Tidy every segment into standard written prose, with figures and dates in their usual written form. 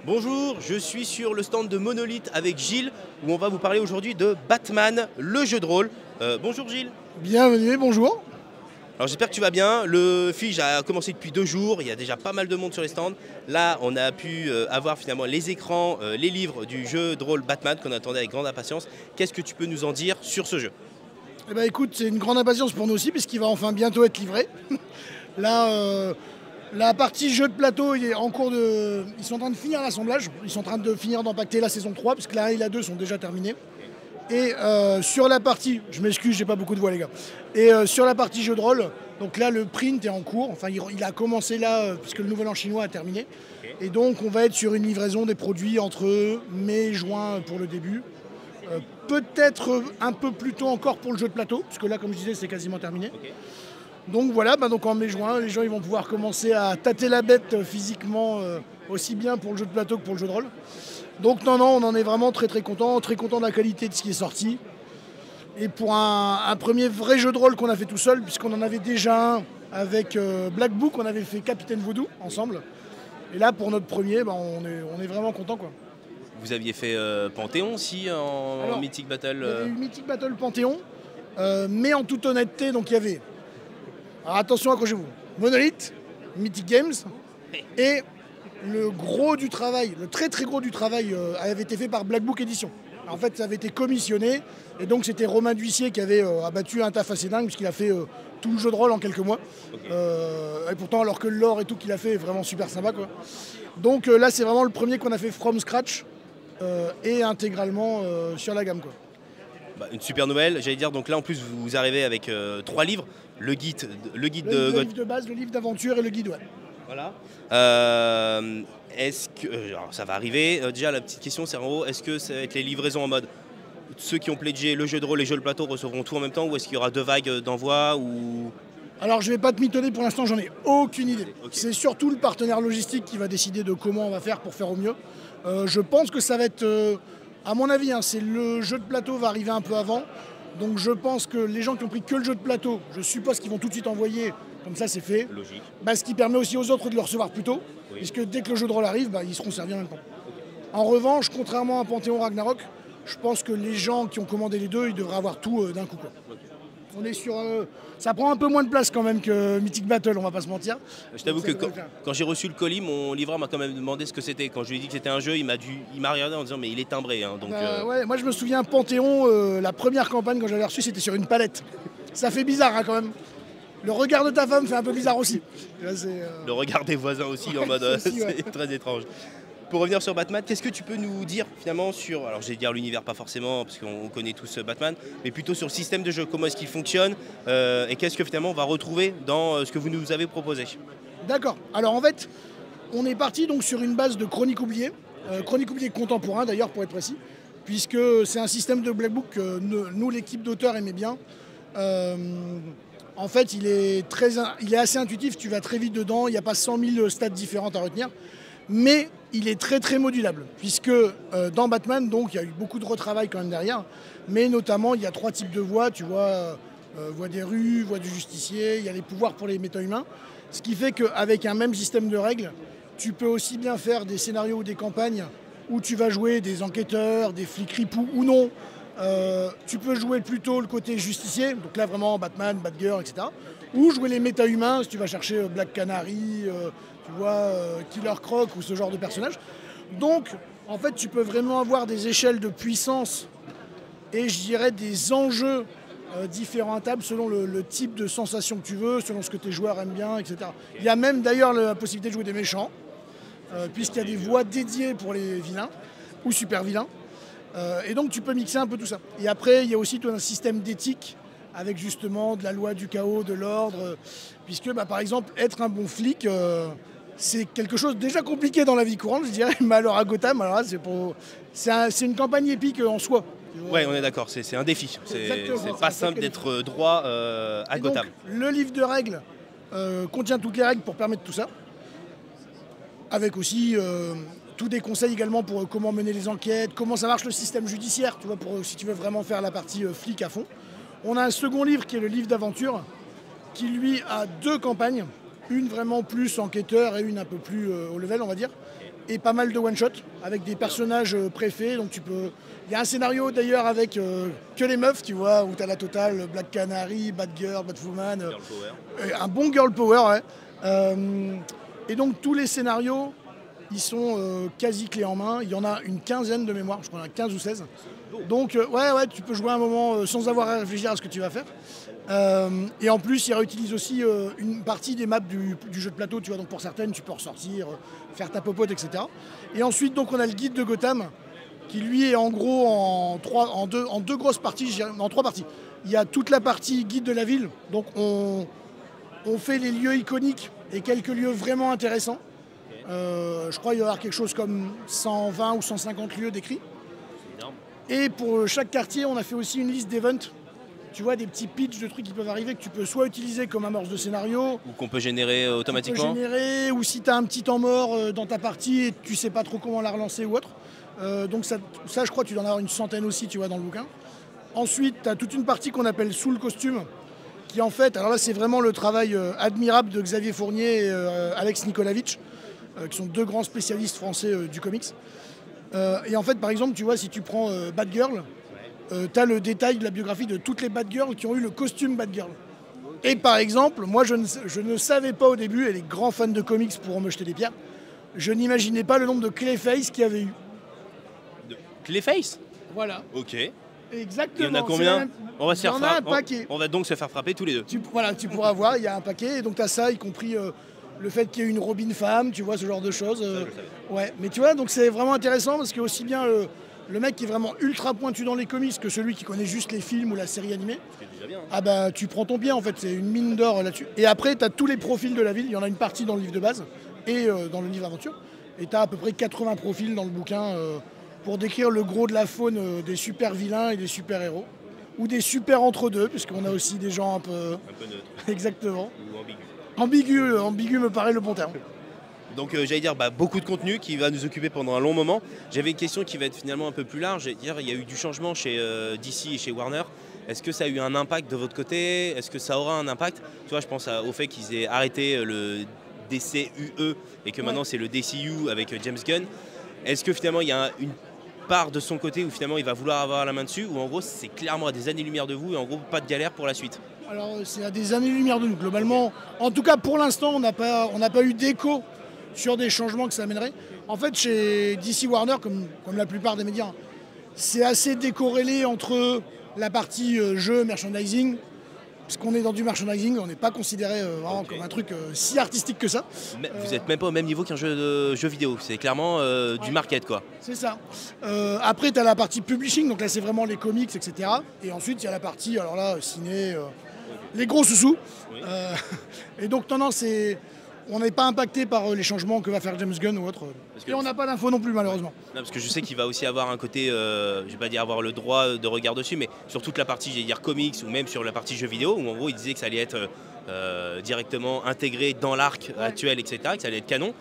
Bonjour, je suis sur le stand de Monolith avec Gilles, où on va vous parler aujourd'hui de Batman, le jeu de rôle. Bonjour Gilles. Bienvenue, bonjour. Alors j'espère que tu vas bien. Le Fige a commencé depuis 2 jours, il y a déjà pas mal de monde sur les stands. Là, on a pu avoir finalement les écrans, les livres du jeu de rôle Batman qu'on attendait avec grande impatience. Qu'est-ce que tu peux nous en dire sur ce jeu? Eh ben, écoute, c'est une grande impatience pour nous aussi, puisqu'il va enfin bientôt être livré. Là, la partie jeu de plateau, il est en cours de. Ils sont en train de finir l'assemblage. Ils sont en train de finir d'empacter la saison 3, puisque la 1 et la 2 sont déjà terminées. Et sur la partie, je m'excuse, j'ai pas beaucoup de voix les gars. Et sur la partie jeu de rôle, donc là le print est en cours, enfin il a commencé là puisque le nouvel an chinois a terminé. Et donc on va être sur une livraison des produits entre mai et juin pour le début. Peut-être un peu plus tôt encore pour le jeu de plateau, puisque là comme je disais c'est quasiment terminé. Donc voilà, donc en mai-juin, les gens ils vont pouvoir commencer à tâter la bête physiquement aussi bien pour le jeu de plateau que pour le jeu de rôle. Donc non, on en est vraiment très content de la qualité de ce qui est sorti. Et pour un premier vrai jeu de rôle qu'on a fait tout seul, puisqu'on en avait déjà un avec Black Book, on avait fait Capitaine Voodoo ensemble. Et là pour notre premier, on est vraiment content quoi. Vous aviez fait Panthéon aussi en Mythic Battle. Il y avait eu Mythic Battle Panthéon, mais en toute honnêteté, donc il y avait. Alors attention, accrochez-vous. Monolith, Mythic Games et le gros du travail, le très gros du travail avait été fait par Black Book Edition. En fait, ça avait été commissionné et donc c'était Romain D'Huissier qui avait abattu un taf assez dingue puisqu'il a fait tout le jeu de rôle en quelques mois. Et pourtant, alors que l'or et tout qu'il a fait est vraiment super sympa quoi. Donc là, c'est vraiment le premier qu'on a fait from scratch et intégralement sur la gamme quoi. Une super nouvelle, j'allais dire, donc là en plus vous arrivez avec 3 livres, le guide le livre de base, le livre d'aventure et le guide, ouais. Voilà. Est-ce que alors ça va arriver, déjà la petite question c'est en gros, est-ce que ça va être les livraisons en mode ceux qui ont pledgé le jeu de rôle et le jeu de plateau recevront tout en même temps, ou est-ce qu'il y aura 2 vagues d'envoi ou... Alors je vais pas te mitonner pour l'instant, j'en ai aucune idée. Okay. C'est surtout le partenaire logistique qui va décider de comment on va faire pour faire au mieux. Je pense que ça va être, à mon avis, c'est le jeu de plateau va arriver un peu avant. Donc je pense que les gens qui ont pris que le jeu de plateau, je suppose qu'ils vont tout de suite envoyer, comme ça c'est fait. Logique. Ce qui permet aussi aux autres de le recevoir plus tôt, puisque dès que le jeu de rôle arrive, ils seront servis en même temps. En revanche, contrairement à Panthéon Ragnarok, je pense que les gens qui ont commandé les deux, ils devraient avoir tout d'un coup quoi. On est sur. Ça prend un peu moins de place quand même que Mythic Battle, on va pas se mentir. Je t'avoue que quand j'ai reçu le colis, mon livreur m'a quand même demandé ce que c'était. Quand je lui ai dit que c'était un jeu, il m'a regardé en disant mais il est timbré. Donc, ouais, moi je me souviens Panthéon, la première campagne quand j'avais reçu, c'était sur une palette. Ça fait bizarre quand même. Le regard de ta femme fait un peu bizarre aussi. Le regard des voisins aussi en mode c'est très étrange. Pour revenir sur Batman, qu'est-ce que tu peux nous dire finalement sur, alors je vais dire l'univers pas forcément parce qu'on connaît tous Batman, mais plutôt sur le système de jeu, comment est-ce qu'il fonctionne et qu'est-ce que finalement on va retrouver dans ce que vous nous avez proposé. D'accord, alors en fait on est parti donc sur une base de chronique oubliée, chronique oubliée contemporain d'ailleurs pour être précis, puisque c'est un système de Black Book que nous l'équipe d'auteurs aimait bien. En fait il est assez intuitif, tu vas très vite dedans, il n'y a pas 100 000 stats différentes à retenir. Mais il est très modulable, puisque dans Batman, donc il y a eu beaucoup de retravail quand même derrière, mais notamment il y a 3 types de voix, tu vois, voix des rues, voix du justicier, il y a les pouvoirs pour les méta-humains, ce qui fait qu'avec un même système de règles, tu peux aussi bien faire des scénarios ou des campagnes où tu vas jouer des enquêteurs, des flics ripoux ou non, tu peux jouer plutôt le côté justicier, donc là vraiment Batman, Batgirl, etc. Ou jouer les méta-humains, si tu vas chercher Black Canary, tu vois, Killer Croc ou ce genre de personnage. Donc, en fait, tu peux vraiment avoir des échelles de puissance et je dirais des enjeux différents à table selon le type de sensation que tu veux, selon ce que tes joueurs aiment bien, etc. Il y a même d'ailleurs la possibilité de jouer des méchants, puisqu'il y a des voix dédiées pour les vilains ou super vilains. Et donc, tu peux mixer un peu tout ça. Et après, il y a aussi tout un système d'éthique avec justement de la loi du chaos, de l'ordre, puisque par exemple, être un bon flic, c'est quelque chose déjà compliqué dans la vie courante, je dirais, mais alors à Gotham, alors là, c'est une campagne épique en soi. Ouais, on est d'accord, c'est un défi. C'est pas simple d'être droit à Gotham. Donc, le livre de règles contient toutes les règles pour permettre tout ça, avec aussi tous des conseils également pour comment mener les enquêtes, comment ça marche le système judiciaire, tu vois, si tu veux vraiment faire la partie flic à fond. On a un second livre qui est le livre d'aventure, qui lui a 2 campagnes, une vraiment plus enquêteur et une un peu plus haut level on va dire. et pas mal de one-shot avec des personnages préfaits. Donc il y a un scénario d'ailleurs avec que les meufs, tu vois, où tu as la totale, Black Canary, Batgirl, Batwoman, un bon girl power, ouais. Et donc tous les scénarios, ils sont quasi clés en main. Il y en a une quinzaine de mémoire, je crois qu'il y en a 15 ou 16. Donc ouais, tu peux jouer un moment sans avoir à réfléchir à ce que tu vas faire. Et en plus, il réutilise aussi une partie des maps du jeu de plateau, tu vois, donc pour certaines, tu peux ressortir, faire ta popote, etc. Et ensuite, donc, on a le guide de Gotham, qui lui est en gros en deux grosses parties, en 3 parties. Il y a toute la partie guide de la ville, donc on fait les lieux iconiques et quelques lieux vraiment intéressants. Je crois qu'il va y avoir quelque chose comme 120 ou 150 lieux décrits. Et pour chaque quartier, on a fait aussi une liste d'events. Tu vois, des petits pitchs de trucs qui peuvent arriver que tu peux soit utiliser comme amorce de scénario. Ou qu'on peut générer automatiquement. Ou si tu as un petit temps mort dans ta partie et tu sais pas trop comment la relancer ou autre. Donc ça, je crois que tu dois en avoir une centaine aussi, tu vois, dans le bouquin. Ensuite, tu as toute une partie qu'on appelle sous le costume, qui en fait, alors là c'est vraiment le travail admirable de Xavier Fournier et Alex Nikolavitch, qui sont 2 grands spécialistes français du comics. Et en fait, par exemple, tu vois, si tu prends Batgirl, tu as le détail de la biographie de toutes les Batgirls qui ont eu le costume Batgirl. Et par exemple, moi je ne savais pas au début, et les grands fans de comics pourront me jeter des pierres, je n'imaginais pas le nombre de Clayface qu'il y avait eu. De Clayface ? Voilà. Ok. Exactement. Il y en a combien ? On va se faire un paquet. On va donc se faire frapper tous les deux. Tu pourras voir, il y a un paquet. Et donc tu as ça, y compris le fait qu'il y ait une Robin femme, tu vois, ce genre de choses. Ouais. Mais tu vois, donc c'est vraiment intéressant parce que aussi bien le mec qui est vraiment ultra pointu dans les comics que celui qui connaît juste les films ou la série animée, ah bah tu prends ton bien en fait, c'est une mine d'or là-dessus. Et après, tu as tous les profils de la ville, il y en a une partie dans le livre de base et dans le livre aventure. Et tu as à peu près 80 profils dans le bouquin pour décrire le gros de la faune des super vilains et des super héros. Ou des super entre-deux, puisqu'on a aussi des gens un peu neutres. Exactement. Ou ambigus. Ambigu me paraît le bon terme. Donc j'allais dire beaucoup de contenu qui va nous occuper pendant un long moment. J'avais une question qui va être finalement un peu plus large. J'allais dire, il y a eu du changement chez DC et chez Warner. Est-ce que ça a eu un impact de votre côté ? Est-ce que ça aura un impact ? Tu vois, je pense au fait qu'ils aient arrêté le DCUE et que maintenant c'est le DCU avec James Gunn. Est-ce que finalement il y a une part de son côté où finalement il va vouloir avoir la main dessus, ou en gros c'est clairement à des années-lumière de vous et en gros pas de galère pour la suite ? Alors c'est à des années-lumière de nous globalement. En tout cas pour l'instant on n'a pas eu d'écho sur des changements que ça amènerait. En fait chez DC Warner, comme la plupart des médias, c'est assez décorrélé entre la partie jeu, merchandising, parce qu'on est dans du merchandising, on n'est pas considéré vraiment comme un truc si artistique que ça. Mais vous n'êtes même pas au même niveau qu'un jeu vidéo, c'est clairement du market quoi. C'est ça. Après tu as la partie publishing, donc là c'est vraiment les comics, etc. Et ensuite il y a la partie, alors là, ciné, les gros sous-sous. Oui. Et donc non, on n'est pas impacté par les changements que va faire James Gunn ou autre. Et on n'a pas d'infos non plus malheureusement. Non, parce que je sais qu'il va aussi avoir un côté, je vais pas dire avoir le droit de regard dessus, mais sur toute la partie, j'allais dire comics ou même sur la partie jeux vidéo, où en gros il disait que ça allait être directement intégré dans l'arc actuel, etc., que ça allait être canon.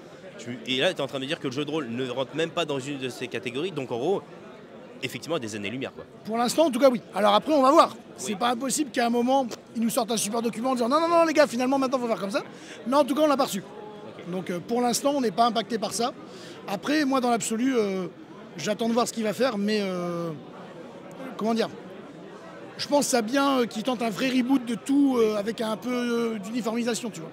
Et là tu es en train de me dire que le jeu de rôle ne rentre même pas dans une de ces catégories, donc en gros, effectivement des années-lumière quoi. Pour l'instant en tout cas oui. Alors après on va voir. C'est pas impossible qu'à un moment ils nous sortent un super document en disant non les gars finalement maintenant faut faire comme ça. Mais en tout cas on l'a pas reçu. Okay. Donc pour l'instant on n'est pas impacté par ça. Après moi dans l'absolu j'attends de voir ce qu'il va faire, mais comment dire, je pense ça bien qu'il tente un vrai reboot de tout avec un peu d'uniformisation, tu vois.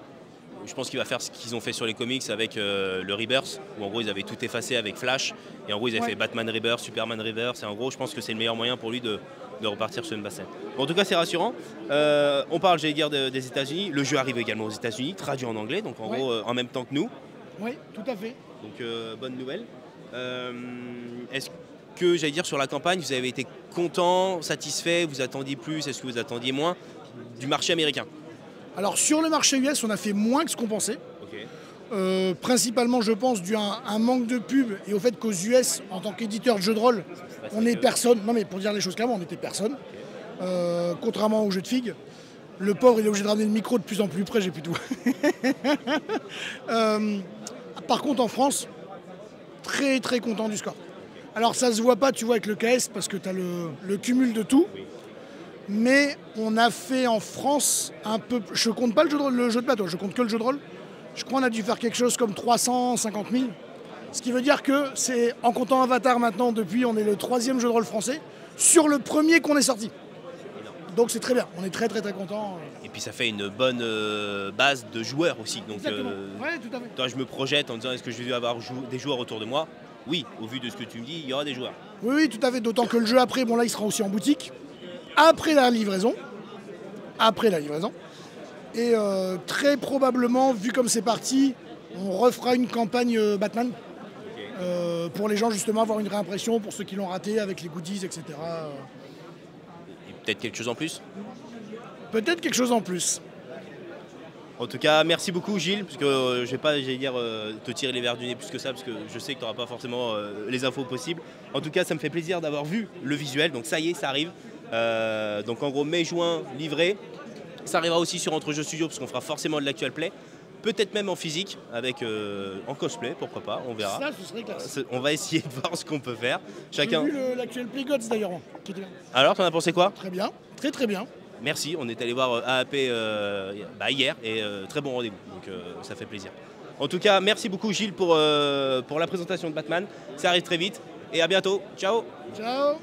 Je pense qu'il va faire ce qu'ils ont fait sur les comics avec le Rebirth, où en gros ils avaient tout effacé avec Flash, et en gros ils avaient fait Batman Rebirth, Superman Rebirth, et en gros je pense que c'est le meilleur moyen pour lui de repartir sur une basse scène. Bon, en tout cas c'est rassurant. On parle, j'allais dire, des États-Unis. Le jeu arrive également aux États-Unis, traduit en anglais, donc en gros en même temps que nous. Oui, tout à fait. Donc bonne nouvelle. Est-ce que, j'allais dire, sur la campagne, vous avez été content, satisfait, vous attendiez plus, est-ce que vous attendiez moins du marché américain ? Alors sur le marché US, on a fait moins que ce qu'on pensait. Okay. Principalement, je pense, dû à un manque de pub et au fait qu'aux US, en tant qu'éditeur de jeux de rôle, on n'est personne. Non mais pour dire les choses clairement, on n'était personne. Okay. Contrairement au jeu de figues. Le pauvre, il est obligé de ramener le micro de plus en plus près, j'ai plus tout. Par contre, en France, très très content du score. Alors ça se voit pas, tu vois, avec le KS, parce que tu as le cumul de tout. Oui. Mais on a fait en France un peu... Je compte pas le jeu de plateau, je compte que le jeu de rôle. Je crois qu'on a dû faire quelque chose comme 350 000. Ce qui veut dire que c'est, en comptant Avatar maintenant, depuis, on est le 3e jeu de rôle français, sur le premier qu'on est sorti. Donc c'est très bien, on est très content. Et puis ça fait une bonne base de joueurs aussi. Donc, ouais, tout à fait. Toi, je me projette en disant est-ce que je vais avoir des joueurs autour de moi? Oui, au vu de ce que tu me dis, il y aura des joueurs. Oui, tout à fait, d'autant que le jeu après, bon là il sera aussi en boutique, après la livraison. Et très probablement, vu comme c'est parti, on refera une campagne Batman. Pour les gens justement avoir une réimpression, pour ceux qui l'ont raté avec les goodies, etc. Et peut-être quelque chose en plus? Peut-être quelque chose en plus. En tout cas, merci beaucoup Gilles, parce que je ne vais pas te tirer les verres du nez plus que ça, parce que je sais que tu n'auras pas forcément les infos possibles. En tout cas, ça me fait plaisir d'avoir vu le visuel, donc ça y est, ça arrive. Donc en gros, mai-juin, livré. Ça arrivera aussi sur Entre Jeux Studio, parce qu'on fera forcément de l'actual play. Peut-être même en physique, avec en cosplay, pourquoi pas, on verra. Ça, ce serait classe. On va essayer de voir ce qu'on peut faire. Chacun... J'ai vu l'actuel Play Gods d'ailleurs. Alors, t'en as pensé quoi? Très bien, très bien. Merci, on est allé voir AAP hier et très bon rendez-vous, donc ça fait plaisir. En tout cas, merci beaucoup Gilles pour la présentation de Batman. Ça arrive très vite et à bientôt. Ciao. Ciao.